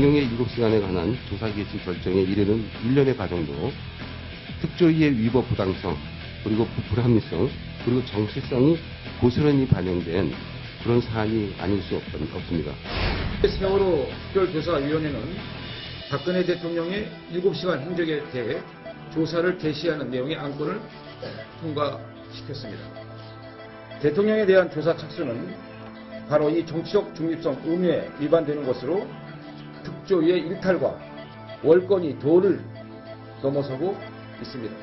대통령의 7시간에 관한 조사 개시 결정에 이르는 일련의 과정도 특조위의 위법 부당성, 그리고 불합리성, 그리고 정치성이 고스란히 반영된 그런 사안이 아닐 수 없습니다. 세월호 특별조사위원회는 박근혜 대통령의 7시간 행적에 대해 조사를 개시하는 내용의 안건을 통과시켰습니다. 대통령에 대한 조사 착수는 바로 이 정치적 중립성 의무에 위반되는 것으로 특조위의 일탈과 월권이 도를 넘어서고 있습니다.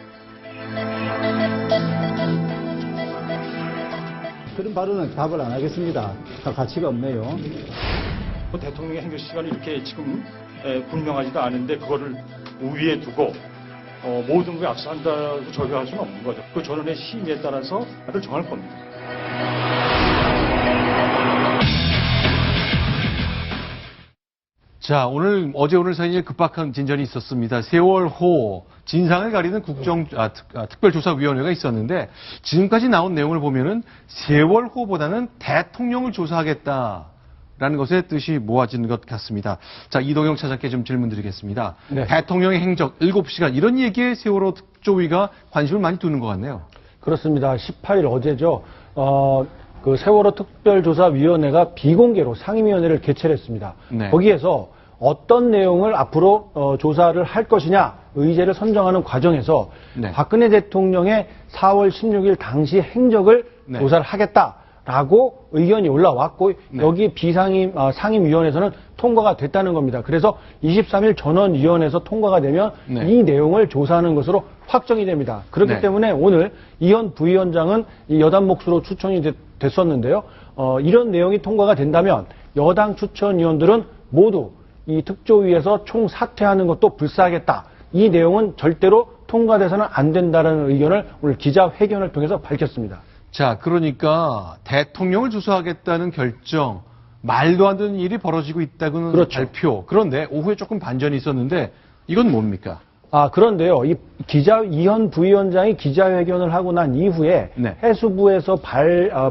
그런 발언은 답을 안 하겠습니다. 가치가 없네요. 대통령의 행정 시간이 이렇게 지금 분명하지도 않은데 그거를 우위에 두고 모든 걸 악수한다고 저격할 수는 없는 거죠. 그 전원의 심의에 따라서 다들 정할 겁니다. 자, 어제 오늘 사이에 급박한 진전이 있었습니다. 세월호 진상을 가리는 특별조사위원회가 있었는데 지금까지 나온 내용을 보면은 세월호보다는 대통령을 조사하겠다라는 것의 뜻이 모아지는 것 같습니다. 자, 이동영 차장께 좀 질문 드리겠습니다. 네. 대통령의 행적 7시간 이런 얘기에 세월호 특조위가 관심을 많이 두는 것 같네요. 그렇습니다. 18일 어제죠. 그 세월호 특별조사위원회가 비공개로 상임위원회를 개최를 했습니다. 네. 거기에서 어떤 내용을 앞으로 조사를 할 것이냐 의제를 선정하는 과정에서 네. 박근혜 대통령의 4월 16일 당시 행적을 네. 조사를 하겠다라고 의견이 올라왔고 네. 여기 상임위원회에서는 통과가 됐다는 겁니다. 그래서 23일 전원위원회에서 통과가 되면 네. 이 내용을 조사하는 것으로 확정이 됩니다. 그렇기 네. 때문에 오늘 이현 부위원장은 이 여당 몫으로 추천이 됐었는데요. 이런 내용이 통과가 된다면 여당 추천위원들은 모두 이 특조위에서 총사퇴하는 것도 불사하겠다. 이 내용은 절대로 통과돼서는 안 된다는 의견을 오늘 기자회견을 통해서 밝혔습니다. 자, 그러니까 대통령을 조사하겠다는 결정, 말도 안 되는 일이 벌어지고 있다고는 그렇죠. 발표. 그런데 오후에 조금 반전이 있었는데 이건 뭡니까? 그런데요. 이현 부위원장이 기자회견을 하고 난 이후에 네. 해수부에서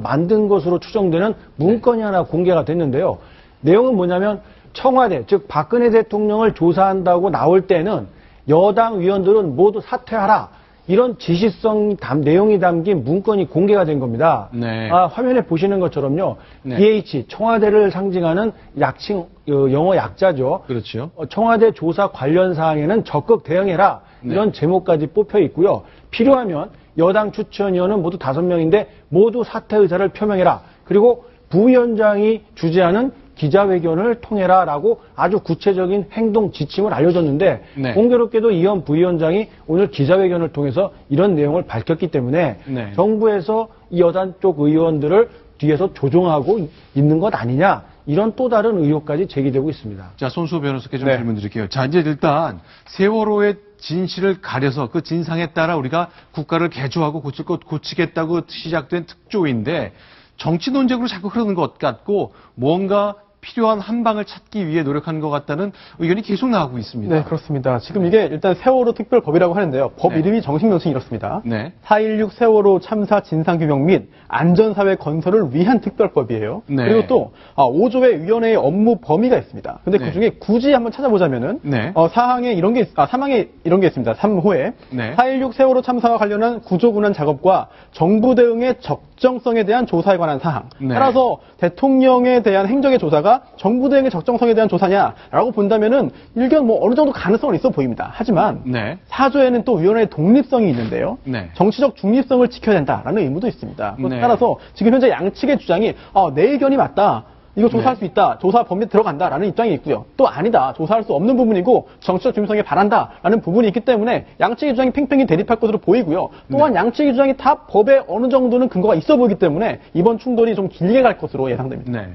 만든 것으로 추정되는 문건이 네. 하나 공개가 됐는데요. 내용은 뭐냐면 청와대, 즉 박근혜 대통령을 조사한다고 나올 때는 여당 위원들은 모두 사퇴하라. 이런 지시성 내용이 담긴 문건이 공개가 된 겁니다. 네. 화면에 보시는 것처럼요. 네. DH, 청와대를 상징하는 약칭, 영어 약자죠. 그렇죠. 청와대 조사 관련 사항에는 적극 대응해라. 네. 이런 제목까지 뽑혀 있고요. 필요하면 여당 추천위원은 모두 5명인데 모두 사퇴 의사를 표명해라. 그리고 부위원장이 주재하는 기자회견을 통해라라고 아주 구체적인 행동 지침을 알려줬는데 네. 공교롭게도 이현 부위원장이 오늘 기자회견을 통해서 이런 내용을 밝혔기 때문에 네. 정부에서 이 여당 쪽 의원들을 뒤에서 조종하고 있는 것 아니냐 이런 또 다른 의혹까지 제기되고 있습니다. 자, 손수호 변호사께 좀 네. 질문 드릴게요. 자, 이제 일단 세월호의 진실을 가려서 그 진상에 따라 우리가 국가를 개조하고 고칠 것 고치겠다고 시작된 특조위인데 정치 논쟁으로 자꾸 흐르는 것 같고 뭔가 필요한 한방을 찾기 위해 노력하는 것 같다는 의견이 계속 나오고 있습니다. 네, 그렇습니다. 지금 이게 일단 세월호 특별법이라고 하는데요. 법 네. 이름이 정식 명칭이 이렇습니다. 네. 4.16 세월호 참사 진상규명 및 안전사회 건설을 위한 특별법이에요. 네. 그리고 또 5조의 위원회의 업무 범위가 있습니다. 근데 네. 그중에 굳이 한번 찾아보자면은 네. 사망에 이런 게 있습니다. 3호에 네. 4.16 세월호 참사와 관련한 구조군안 작업과 정부 대응의 적정성에 대한 조사에 관한 사항. 네. 따라서 대통령에 대한 행정의 조사가 정부 대응의 적정성에 대한 조사냐라고 본다면은 일견 어느 정도 가능성은 있어 보입니다. 하지만 네. 4조에는 또 위원회의 독립성이 있는데요. 네. 정치적 중립성을 지켜야 된다라는 의무도 있습니다. 네. 따라서 지금 현재 양측의 주장이 내 의견이 맞다. 이거 조사할 네. 수 있다. 조사 범위에 들어간다라는 입장이 있고요. 또 아니다. 조사할 수 없는 부분이고 정치적 중립성에 반한다라는 부분이 있기 때문에 양측의 주장이 팽팽히 대립할 것으로 보이고요. 또한 네. 양측의 주장이 다 법에 어느 정도는 근거가 있어 보이기 때문에 이번 충돌이 좀 길게 갈 것으로 예상됩니다. 네.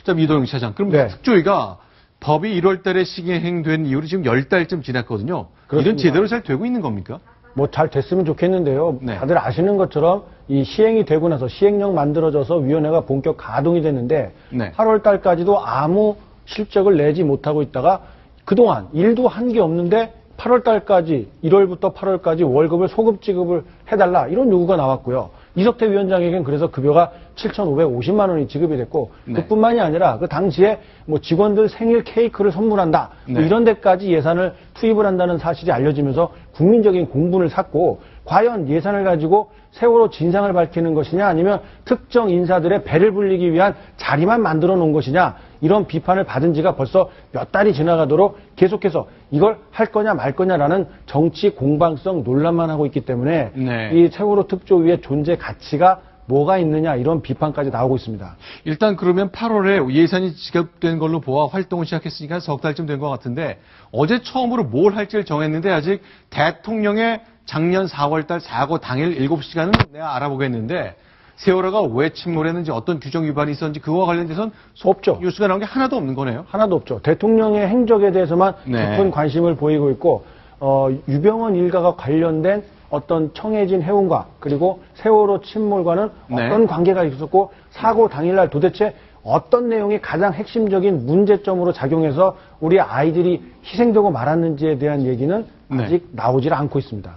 자, 이동영 차장. 그럼 네. 특조위가 법이 1월 달에 시행된 이후로 지금 10달쯤 지났거든요. 그렇습니다. 이런 제대로 잘 되고 있는 겁니까? 잘 됐으면 좋겠는데요. 네. 다들 아시는 것처럼 이 시행이 되고 나서 시행령 만들어져서 위원회가 본격 가동이 됐는데 네. 8월 달까지도 아무 실적을 내지 못하고 있다가 그동안 일도 한 게 없는데 8월 달까지 1월부터 8월까지 월급을 소급 지급을 해달라 이런 요구가 나왔고요. 이석태 위원장에겐 그래서 급여가 7,550만 원이 지급이 됐고 그뿐만이 아니라 그 당시에 뭐 직원들 생일 케이크를 선물한다 뭐 이런 데까지 예산을 투입을 한다는 사실이 알려지면서 국민적인 공분을 샀고 과연 예산을 가지고 세월호 진상을 밝히는 것이냐 아니면 특정 인사들의 배를 불리기 위한 자리만 만들어 놓은 것이냐 이런 비판을 받은 지가 벌써 몇 달이 지나가도록 계속해서 이걸 할 거냐 말 거냐라는 정치 공방성 논란만 하고 있기 때문에 이 세월호 특조위의 존재 가치가 뭐가 있느냐 이런 비판까지 나오고 있습니다. 일단 그러면 8월에 예산이 지급된 걸로 보아 활동을 시작했으니까 석 달쯤 된 것 같은데 어제 처음으로 뭘 할지를 정했는데 아직 대통령의 작년 4월달 사고 당일 7시간은 내가 알아보겠는데 세월호가 왜 침몰했는지 어떤 규정 위반이 있었는지 그거와 관련돼서는 없죠. 뉴스가 나온 게 하나도 없는 거네요. 하나도 없죠. 대통령의 행적에 대해서만 깊은 관심을 보이고 있고 유병헌 일가가 관련된 어떤 청해진 해운과 그리고 세월호 침몰과는 어떤 관계가 있었고 사고 당일날 도대체 어떤 내용이 가장 핵심적인 문제점으로 작용해서 우리 아이들이 희생되고 말았는지에 대한 얘기는 아직 나오질 않고 있습니다.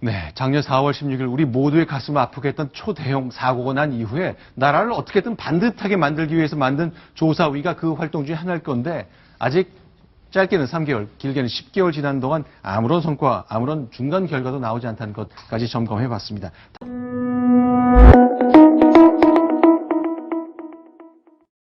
네, 작년 4월 16일 우리 모두의 가슴을 아프게 했던 초대형 사고가 난 이후에 나라를 어떻게든 반듯하게 만들기 위해서 만든 조사위가 그 활동 중에 하나일 건데 아직 짧게는 3개월, 길게는 10개월 지난 동안 아무런 성과, 아무런 중간 결과도 나오지 않다는 것까지 점검해 봤습니다.